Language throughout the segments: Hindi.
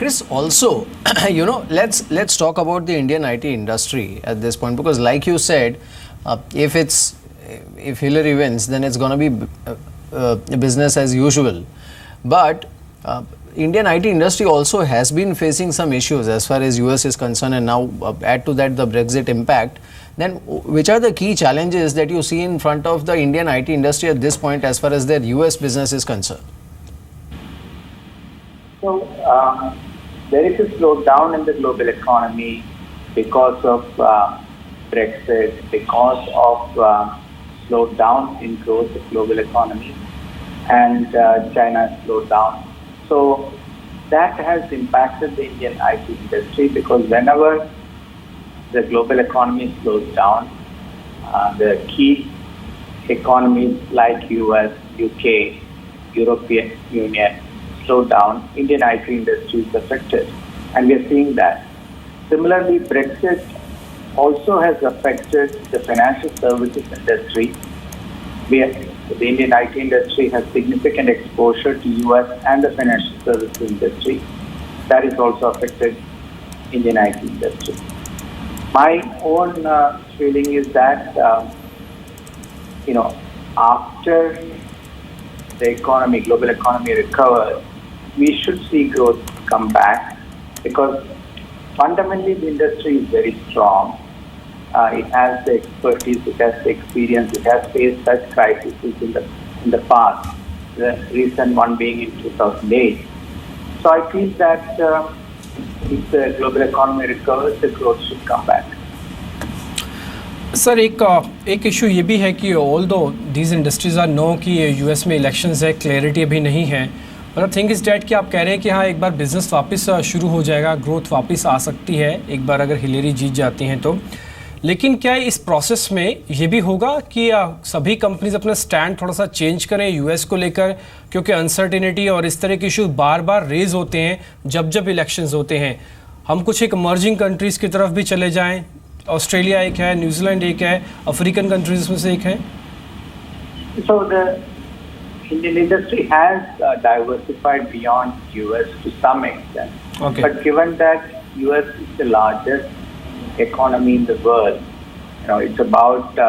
Chris, also, let's talk about the Indian IT industry at this point, because like you said, if Hillary wins, then it's going to be business as usual. But Indian IT industry also has been facing some issues as far as US is concerned, and now add to that the Brexit impact. Then which are the key challenges that you see in front of the Indian IT industry at this point as far as their US business is concerned? So there is a slowdown in the global economy because of Brexit, because of slowdown in growth of global economy, and China slowed down. So that has impacted the Indian IT industry, because whenever the global economy slows down, the key economies like US, UK, European Union slow down, Indian IT industry is affected, and we are seeing that. Similarly, Brexit also has affected the financial services industry. The Indian IT industry has significant exposure to US and the financial services industry. That is also affected Indian IT industry. My own feeling is that, after the global economy recovers, we should see growth come back, because fundamentally the industry is very strong. It has the expertise, it has the experience, it has faced such crises in the past, the recent one being in 2008. So I feel that if the global economy recovers, the growth should come back. Sir एक इशू ये भी है कि ऑल दो दीज इंडस्ट्रीज आर नो कि यूएस में इलेक्शंस है, क्लैरिटी अभी नहीं है, बट थिंक इज़ डैट कि आप कह रहे हैं कि हाँ एक बार बिजनेस वापस शुरू हो जाएगा, ग्रोथ वापस आ सकती है एक बार अगर हिलेरी जीत जाती हैं तो. लेकिन क्या इस प्रोसेस में ये भी होगा कि सभी कंपनीज अपना स्टैंड थोड़ा सा चेंज करें यूएस को लेकर, क्योंकि अनसर्टिनिटी और इस तरह के इशू बार बार रेज होते हैं जब इलेक्शंस होते हैं. हम कुछ एक इमर्जिंग कंट्रीज़ की तरफ भी चले जाएं, ऑस्ट्रेलिया एक है, न्यूजीलैंड एक है, अफ्रीकन कंट्रीज में से एक है. So the Indian industry has diversified beyond US to some extent. Okay. But given that US is the largest economy in the world, it's about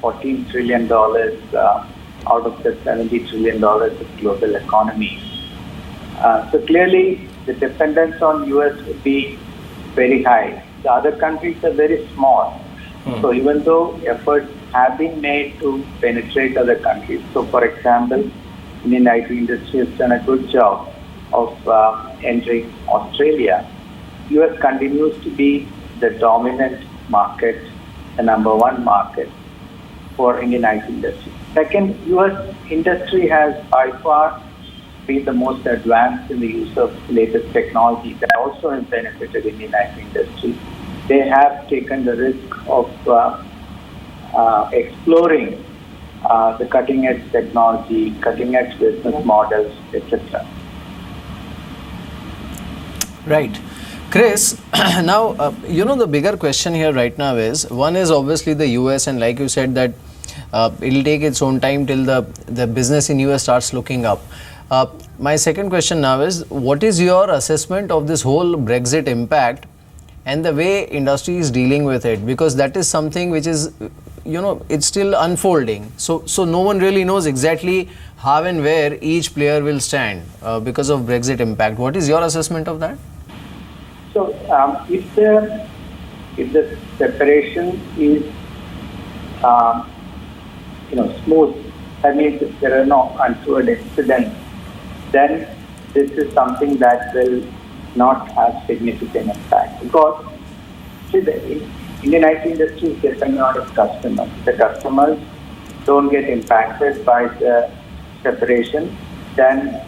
$14 trillion out of the $70 trillion of global economy. So clearly the dependence on US would be very high. The other countries are very small. So even though efforts have been made to penetrate other countries, so for example, Indian IT industry has done a good job of entering Australia, US continues to be the dominant market, the number one market for Indian IT industry. Second, US industry has by far been the most advanced in the use of latest technology. That also has benefited Indian IT industry. They have taken the risk of exploring the cutting edge technology, cutting edge business models, etc. Right. Chris, now, the bigger question here right now is, one is obviously the US, and like you said that it'll take its own time till the business in US starts looking up. My second question now is, what is your assessment of this whole Brexit impact and the way industry is dealing with it? Because that is something which is, it's still unfolding. So no one really knows exactly how and where each player will stand because of Brexit impact. What is your assessment of that? So if the separation is smooth, that means if there are no untoward incidents, then this is something that will not have significant impact. Because the Indian IT industry is dependent on its customers. The customers don't get impacted by the separation, then,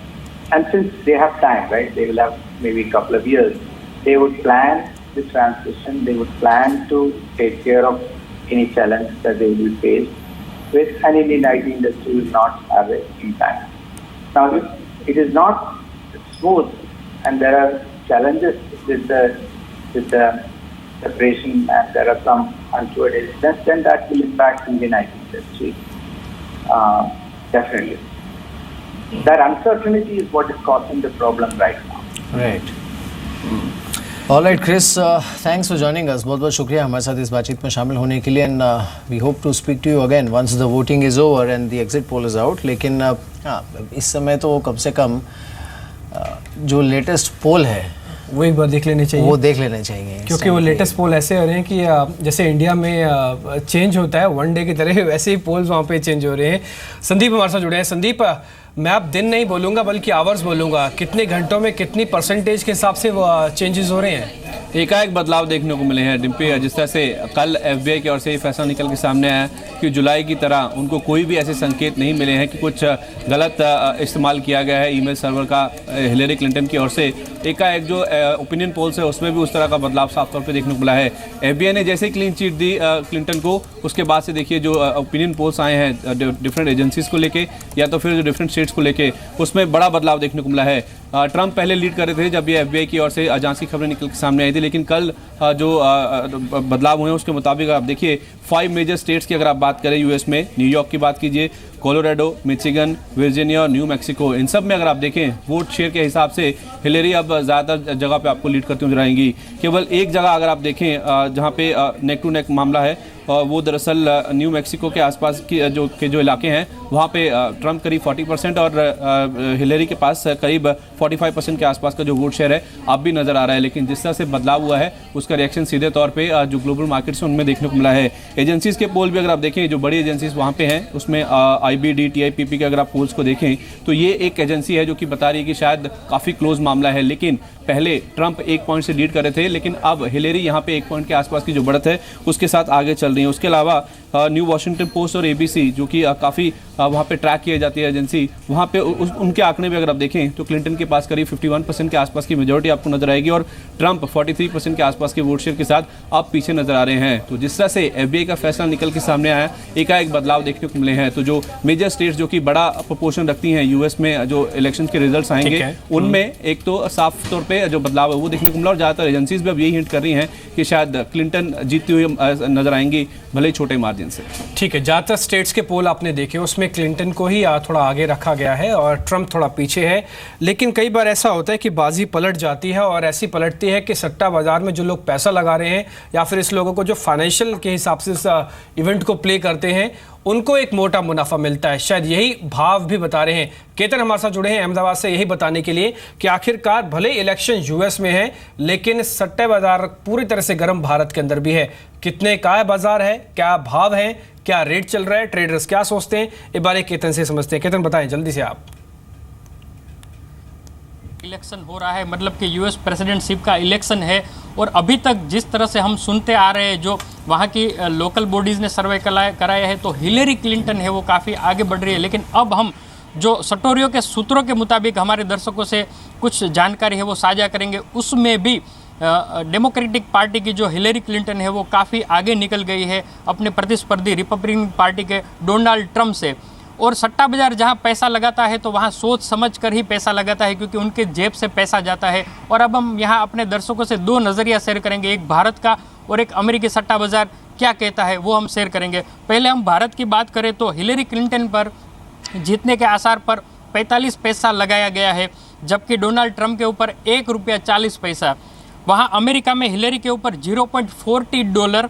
and since they have time, right, they will have maybe a couple of years, they would plan the transition, they would plan to take care of any challenge that they will face with, and Indian IT industry will not have an impact. Now, if it is not smooth and there are challenges with the separation and there are some untoward incidents, then that will impact Indian IT industry. Definitely. That uncertainty is what is causing the problem right now. Right. All right Chris, thanks for joining us. बहुत बहुत शुक्रिया हमारे साथ इस बातचीत में शामिल होने के लिए. And we hope to speak to you again once the voting is over and the exit poll is out. लेकिन हाँ, इस समय तो कम से कम जो लेटेस्ट पोल है वो एक बार देख लेने चाहिए, वो देख लेने चाहिए, क्योंकि वो लेटेस्ट पोल ऐसे हो रहे हैं कि जैसे इंडिया में चेंज होता है वन डे की तरह, वैसे ही पोल्स वहाँ पे चेंज हो रहे हैं. संदीप हमारे साथ जुड़े हैं. संदीप, मैं अब दिन नहीं बोलूँगा बल्कि आवर्स बोलूँगा, कितने घंटों में कितनी परसेंटेज के हिसाब से वो चेंजेस हो रहे हैं? एकाएक बदलाव देखने को मिले हैं डिम्पी. जिस तरह से कल एफबीआई की ओर से फैसला निकल के सामने आया कि जुलाई की तरह उनको कोई भी ऐसे संकेत नहीं मिले हैं कि कुछ गलत इस्तेमाल किया गया है ईमेल सर्वर का हिलेरी क्लिंटन की ओर से. एकाएक जो ओपिनियन पोल्स है उसमें भी उस तरह का बदलाव साफ तौर पे देखने को मिला है. एफबीआई ने जैसे ही क्लीन चिट दी क्लिंटन को, उसके बाद से देखिए जो ओपिनियन पोल्स आए हैं डिफरेंट एजेंसीज को लेके या तो फिर जो डिफरेंट स्टेट्स को लेके, उसमें बड़ा बदलाव देखने को मिला है. ट्रंप पहले लीड कर रहे थे जब ये एफबीआई की ओर से एजेंसी खबरें निकल के सामने आई थी, लेकिन कल जो बदलाव हुए हैं उसके मुताबिक आप देखिए 5 मेजर स्टेट्स की अगर आप बात करें यूएस में, न्यूयॉर्क की बात कीजिए, कोलोराडो, मिचिगन, वर्जीनिया और न्यू मैक्सिको, इन सब में अगर आप देखें वोट शेयर के हिसाब से हिलेरी अब ज़्यादातर जगह पे आपको लीड करती नजर आएंगी. केवल एक जगह अगर आप देखें जहाँ पे नेक टू नेक मामला है, वो दरअसल न्यू मैक्सिको के आसपास की जो इलाके हैं वहाँ पे ट्रंप करीब 40% और हिलेरी के पास करीब 45% के आसपास का जो वोट शेयर है अब भी नज़र आ रहा है. लेकिन जिस तरह से बदलाव हुआ है उसका रिएक्शन सीधे तौर पे जो ग्लोबल मार्केट्स हैं उनमें देखने को मिला है. एजेंसीज़ के पोल भी अगर आप देखें, जो बड़ी एजेंसीज वहाँ पे हैं उसमें IBD, TIPP के अगर आप पोल्स को देखें तो ये एक एजेंसी है जो कि बता रही है कि शायद काफ़ी क्लोज मामला है. लेकिन पहले ट्रंप 1 पॉइंट से लीड कर रहे थे, लेकिन अब हिलेरी यहाँ पे 1 पॉइंट के आसपास की जो बढ़त है उसके साथ आगे चल रही है. उसके अलावा न्यू वॉशिंगटन पोस्ट और ABC जो कि काफ़ी वहाँ पे ट्रैक किया जाती है एजेंसी, वहाँ पे उनके आंकड़े भी अगर आप देखें तो क्लिंटन के पास करीब 51% के आसपास की मेजोरिटी आपको नजर आएगी और ट्रंप 43% के आसपास के वोट शेयर के साथ अब पीछे नजर आ रहे हैं. तो जिस तरह से FBI का फैसला निकल के सामने आया, एकाएक बदलाव देखने को मिले हैं. तो जो मेजर स्टेट्स जो कि बड़ा प्रोपोर्शन रखती हैं यूएस में जो इलेक्शन के रिजल्ट आएंगे, उनमें एक तो साफ तौर पर जो बदलाव है वो देखने को मिला और ज़्यादातर एजेंसीज भी अब यही हिंट कर रही हैं कि शायद क्लिंटन जीतती हुई नजर आएंगी, भले ही छोटे मार्जिन से. ठीक है, ज़्यादातर स्टेट्स के पोल आपने देखे उसमें क्लिंटन को ही थोड़ा आगे रखा गया है और ट्रंप थोड़ा पीछे है. लेकिन कई बार ऐसा होता है कि बाजी पलट जाती है और ऐसी पलटती है कि सट्टा बाजार में जो लोग पैसा लगा रहे हैं या फिर इस लोगों को जो फाइनेंशियल के हिसाब से इस इवेंट को प्ले करते हैं उनको एक मोटा मुनाफा मिलता है. शायद यही भाव भी बता रहे हैं. केतन हमारे साथ जुड़े हैं अहमदाबाद से यही बताने के लिए कि आखिरकार भले इलेक्शन यूएस में है लेकिन सट्टे बाजार पूरी तरह से गर्म भारत के अंदर भी है. कितने का बाजार है, क्या भाव है, क्या रेट चल रहा है, ट्रेडर्स क्या सोचते हैं, इस बारे केतन से समझते हैं. केतन बताएं जल्दी से आप. इलेक्शन हो रहा है, मतलब कि यूएस प्रेसिडेंटशिप का इलेक्शन है और अभी तक जिस तरह से हम सुनते आ रहे हैं, जो वहाँ की लोकल बॉडीज़ ने सर्वे कराया है, तो हिलेरी क्लिंटन है वो काफ़ी आगे बढ़ रही है. लेकिन अब हम जो सटोरियो के सूत्रों के मुताबिक हमारे दर्शकों से कुछ जानकारी है वो साझा करेंगे. उसमें भी डेमोक्रेटिक पार्टी की जो हिलेरी क्लिंटन है वो काफ़ी आगे निकल गई है अपने प्रतिस्पर्धी रिपब्लिकन पार्टी के डोनाल्ड ट्रंप से. और सट्टा बाजार जहां पैसा लगाता है तो वहां सोच समझ कर ही पैसा लगाता है, क्योंकि उनके जेब से पैसा जाता है. और अब हम यहां अपने दर्शकों से 2 नज़रिया शेयर करेंगे, एक भारत का और एक अमेरिकी सट्टा बाजार क्या कहता है वो हम शेयर करेंगे. पहले हम भारत की बात करें तो हिलेरी क्लिंटन पर जीतने के आसार पर 45 पैसा लगाया गया है, जबकि डोनाल्ड ट्रंप के ऊपर $1.40. वहाँ अमेरिका में हिलेरी के ऊपर $0.40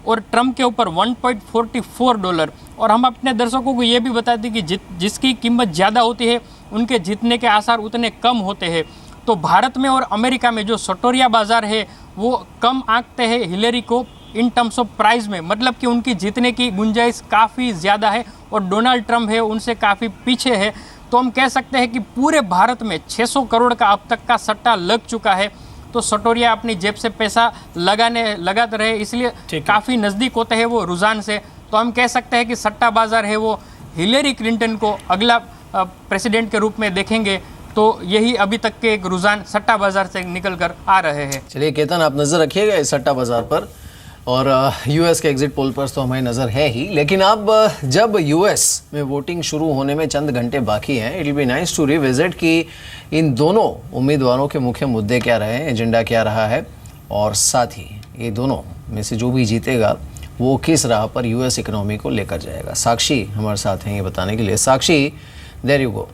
और ट्रंप के ऊपर $1.44. और हम अपने दर्शकों को ये भी बताते हैं कि जिसकी कीमत ज़्यादा होती है उनके जीतने के आसार उतने कम होते हैं. तो भारत में और अमेरिका में जो सटोरिया बाज़ार है वो कम आंकते हैं हिलेरी को इन टर्म्स ऑफ प्राइस में, मतलब कि उनकी जीतने की गुंजाइश काफ़ी ज़्यादा है और डोनाल्ड ट्रंप है उनसे काफ़ी पीछे है. तो हम कह सकते हैं कि पूरे भारत में 600 करोड़ का अब तक का सट्टा लग चुका है. तो सटोरिया अपनी जेब से पैसा लगाते रहे, इसलिए काफ़ी नज़दीक होते हैं वो रुझान से. तो हम कह सकते हैं कि सट्टा बाज़ार है वो हिलेरी क्लिंटन को अगला प्रेसिडेंट के रूप में देखेंगे. तो यही अभी तक के एक रुझान सट्टा बाज़ार से निकल कर आ रहे हैं. चलिए केतन, आप नज़र रखिएगा इस सट्टा बाज़ार पर और यूएस के एग्जिट पोल पर तो हमारी नज़र है ही. लेकिन अब जब यूएस में वोटिंग शुरू होने में चंद घंटे बाकी हैं, it will be nice to revisit कि इन दोनों उम्मीदवारों के मुख्य मुद्दे क्या रहे हैं, एजेंडा क्या रहा है और साथ ही ये दोनों में से जो भी जीतेगा वो किस राह पर यूएस इकोनॉमी को लेकर जाएगा. साक्षी हमारे साथ हैं ये बताने के लिए. Sakshi, there you go.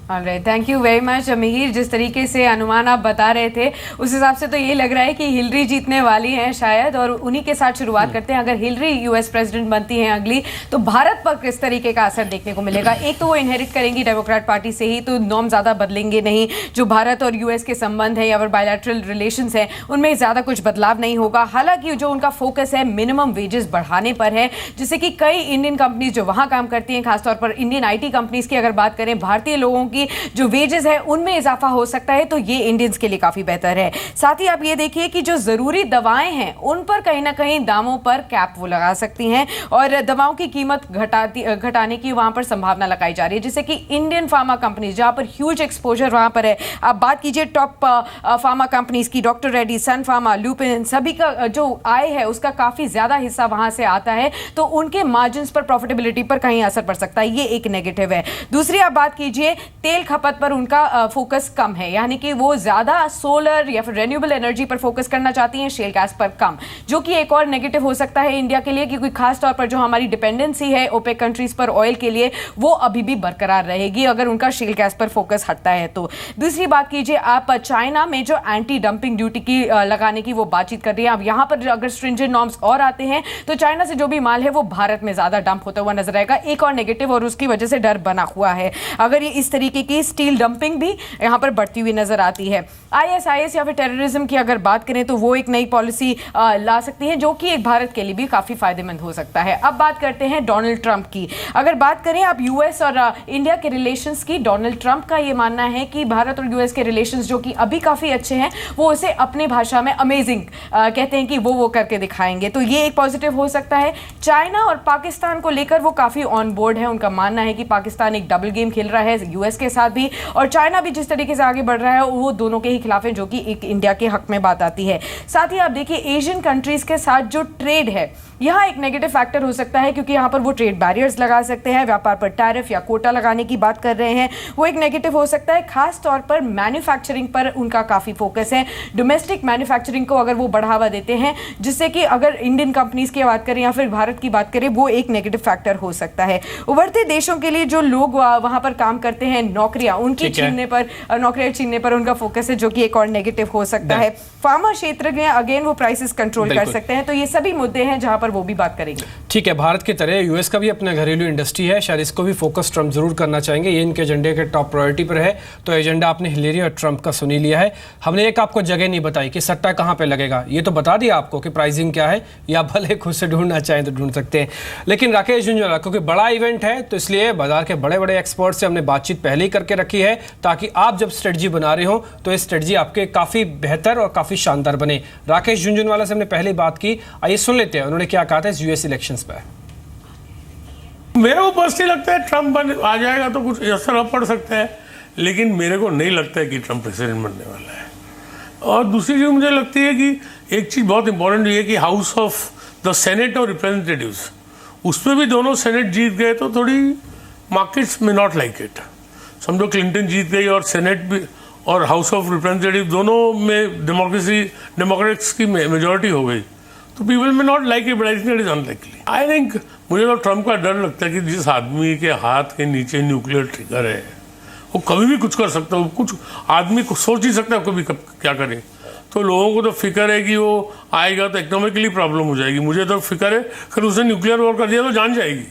Alright, thank you very much Mihir. जिस तरीके से अनुमान आप बता रहे थे उस हिसाब से तो ये लग रहा है कि हिलरी जीतने वाली हैं शायद, और उन्हीं के साथ शुरुआत करते हैं। अगर हिलरी यूएस प्रेसिडेंट बनती हैं अगली, तो भारत पर किस तरीके का असर देखने को मिलेगा? एक तो वो इनहेरिट करेंगी डेमोक्रेट पार्टी से ही, तो नॉर्म ज़्यादा बदलेंगे नहीं। जो भारत और यूएस के संबंध है या फिर बायलैटरल रिलेशंस हैं उनमें ज़्यादा कुछ बदलाव नहीं होगा। हालांकि जो उनका फोकस है मिनिमम वेजेस बढ़ाने पर है, जिससे कि कई इंडियन कंपनीज जो वहाँ काम करती हैं, खासतौर पर इंडियन IT कंपनीज की अगर बात करें, भारतीय लोगों की जो वेजेस है उनमें इजाफा हो सकता है, तो ये इंडियंस के लिए काफी बेहतर है। साथ ही आप ये देखिए कि जो जरूरी दवाएं हैं उन पर कहीं ना कहीं दामों पर कैप वो लगा सकती हैं, और दवाओं की कीमत घटाने की वहां पर संभावना लगाई जा रही है, जिससे कि इंडियन फार्मा कंपनीज जहां पर ह्यूज एक्सपोजर वहां पर है। आप बात कीजिए टॉप फार्मा कंपनीज की, डॉक्टर रेड्डी, सन फार्मा, लुपिन, सभी का जो आय है उसका काफी ज्यादा हिस्सा वहां से आता है, तो उनके मार्जिन पर, प्रॉफिटेबिलिटी पर कहीं असर पड़ सकता है। ये एक नेगेटिव है। दूसरी आप बात कीजिए तेल खपत पर उनका फोकस कम है, यानी कि वो ज्यादा सोलर या फिर रेन्यूएबल एनर्जी पर फोकस करना चाहती हैं, शेल गैस पर कम, जो कि एक और नेगेटिव हो सकता है इंडिया के लिए, क्योंकि खास तौर पर जो हमारी डिपेंडेंसी है ओपेक कंट्रीज पर ऑयल के लिए, वो अभी भी बरकरार रहेगी अगर उनका शेल गैस पर फोकस हटता है तो। दूसरी बात कीजिए आप चाइना में जो एंटी डंपिंग ड्यूटी की लगाने की वो बातचीत कर रही है। अब यहाँ पर अगर स्ट्रिंजेंट नॉर्म्स और आते हैं तो चाइना से जो भी माल है वो भारत में ज्यादा डंप होता हुआ नजर आएगा, एक और नेगेटिव, और उसकी वजह से डर बना हुआ है। अगर ये इस तरीके की स्टील डंपिंग भी यहाँ पर बढ़ती हुई नजर आती है। ISIS या फिर टेररिज्म की अगर बात करें तो वो एक नई पॉलिसी ला सकती है, जो कि एक भारत के लिए भी काफी फायदेमंद हो सकता है। अब बात करते हैं डोनाल्ड ट्रंप की। अगर बात करें आप यूएस और इंडिया के रिलेशंस की, डोनाल्ड ट्रंप का ये मानना है कि भारत और यूएस के रिलेशंस जो कि अभी काफी अच्छे हैं, वो उसे अपने भाषा में अमेजिंग कहते हैं कि वो करके दिखाएंगे, तो ये एक पॉजिटिव हो सकता है। चाइना और पाकिस्तान को लेकर वो काफी ऑन बोर्ड है। उनका मानना है कि पाकिस्तान एक डबल गेम खेल रहा है यूएस के साथ भी, और चाइना भी जिस तरीके से आगे बढ़ रहा है वो दोनों के ही खिलाफ है, जो कि एक इंडिया के हक में बात आती है। साथ ही आप देखिए एशियन कंट्रीज के साथ जो ट्रेड है, यहाँ एक नेगेटिव फैक्टर हो सकता है, क्योंकि यहाँ पर वो ट्रेड बैरियर्स लगा सकते हैं, व्यापार पर टैरिफ या कोटा लगाने की बात कर रहे हैं, वो एक नेगेटिव हो सकता है। खास तौर पर मैन्युफैक्चरिंग पर उनका काफ़ी फोकस है, डोमेस्टिक मैन्युफैक्चरिंग को अगर वो बढ़ावा देते हैं, जिससे कि अगर इंडियन कंपनीज की बात करें या फिर भारत की बात करें, वो एक नेगेटिव फैक्टर हो सकता है। उभरते देशों के लिए जो लोग वहाँ पर काम करते हैं, नौकरियाँ उनकी नौकरियाँ छीनने पर उनका फोकस है, जो कि एक और नेगेटिव हो सकता है। फार्मा क्षेत्र में अगेन वो प्राइसेस कंट्रोल कर सकते हैं, तो ये सभी मुद्दे हैं जहाँ पर वो भी बात करेंगे। ठीक है, भारत की तरह यूएस का भी अपना घरेलू इंडस्ट्री है, शायद इसको भी फोकस ट्रंप जरूर करना चाहेंगे, ये इनके एजेंडे के टॉप प्रायोरिटी पर है। तो एजेंडा आपने हिलेरी और ट्रंप का सुनी लिया है। हमने एक आपको जगह नहीं बताई कि सट्टा कहाँ पे लगेगा, ये तो बता दिया आपको कि प्राइसिंग क्या है, या भले खुद से ढूंढना चाहें तो ढूंढ सकते हैं। लेकिन राकेश झुंझुनवाला, क्योंकि बड़ा इवेंट है तो इसलिए बाजार के बड़े बड़े एक्सपर्ट से हमने बातचीत पहले ही करके रखी है, ताकि आप जब स्ट्रेटजी बना रहे हो तो ये स्ट्रेटजी आपके काफ़ी बेहतर और काफ़ी शानदार बने। राकेश झुंझुनवाला से हमने पहले बात की, आइए सुन लेते हैं उन्होंने क्या कहा था इस यूएस इलेक्शंस पर। मेरे को पर्सनली लगता है ट्रंप आ जाएगा तो कुछ असर पड़ सकता है, लेकिन मेरे को नहीं लगता है कि ट्रंप प्रेसिडेंट बनने वाला है। और दूसरी चीज़ मुझे लगती है कि एक चीज़ बहुत इंपॉर्टेंट ये है कि हाउस ऑफ द सेनेट और रिप्रेजेंटेटिव्स, उसमें भी दोनों सेनेट जीत गए तो थोड़ी मार्केट्स में नॉट लाइक इट। समझो क्लिंटन जीत गई और सेनेट भी और हाउस ऑफ रिप्रेजेंटेटिव दोनों में डेमोक्रेट्स की मेजॉरिटी हो गई, तो पीपल में not like it, but I think it is unlikely. I think मुझे तो ट्रंप का डर लगता है कि जिस आदमी के हाथ के नीचे न्यूक्लियर ट्रिगर है, वो कभी भी कुछ कर सकता है, कुछ आदमी को सोच ही सकता है कभी क्या करे। तो लोगों को तो फिक्र है कि वो आएगा तो इकोनॉमिकली प्रॉब्लम हो जाएगी। मुझे तो फिक्र है कि उसने न्यूक्लियर वॉर कर दिया तो जान जाएगी।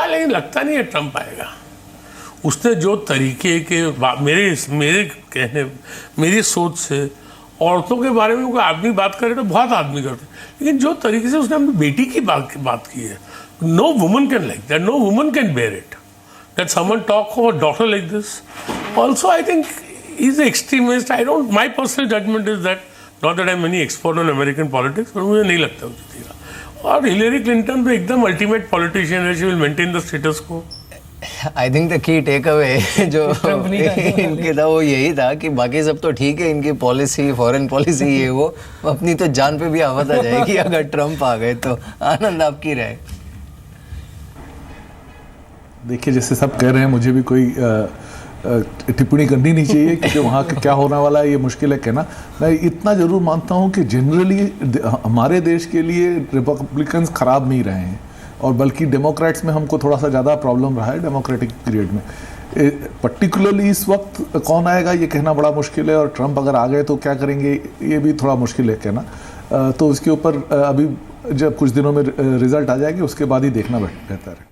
लेकिन लगता नहीं है ट्रंप आएगा। उसने जो तरीके के मेरी सोच से औरतों के बारे में कोई आदमी बात करे तो बहुत आदमी करते, लेकिन जो तरीके से उसने अपनी बेटी की बात की है, no woman can like that, no woman can bear it, that someone talk of a daughter like this. Also I think he is extremist. I don't, my personal judgement is that, not that I am any expert on American politics, पर मुझे नहीं लगता वो जीतेगा। और हिलेरी क्लिंटन तो एकदम अल्टीमेट पॉलिटिशियन है, she will maintain the status quo. I think the key take away जो इनके था वो यही था कि बाकी सब तो ठीक है, इनकी पॉलिसी, फॉरेन पॉलिसी, ये वो, अपनी तो जान पे भी आफत आ जाएगी अगर ट्रंप आ गए तो। आनंद, आपकी राय? देखिए, जैसे सब कह रहे हैं, मुझे भी कोई टिप्पणी करनी नहीं चाहिए, क्योंकि वहाँ का क्या होने वाला है ये मुश्किल है कहना। मैं इतना ज़रूर मानता हूँ कि जनरली हमारे देश के लिए रिपब्लिकन्स ख़राब नहीं रहे हैं, और बल्कि डेमोक्रेट्स में हमको थोड़ा सा ज़्यादा प्रॉब्लम रहा है डेमोक्रेटिक पीरियड में। पर्टिकुलरली इस वक्त कौन आएगा ये कहना बड़ा मुश्किल है, और ट्रंप अगर आ गए तो क्या करेंगे ये भी थोड़ा मुश्किल है कहना। तो इसके ऊपर अभी जब कुछ दिनों में रिजल्ट आ जाएगी उसके बाद ही देखना बेहतर है।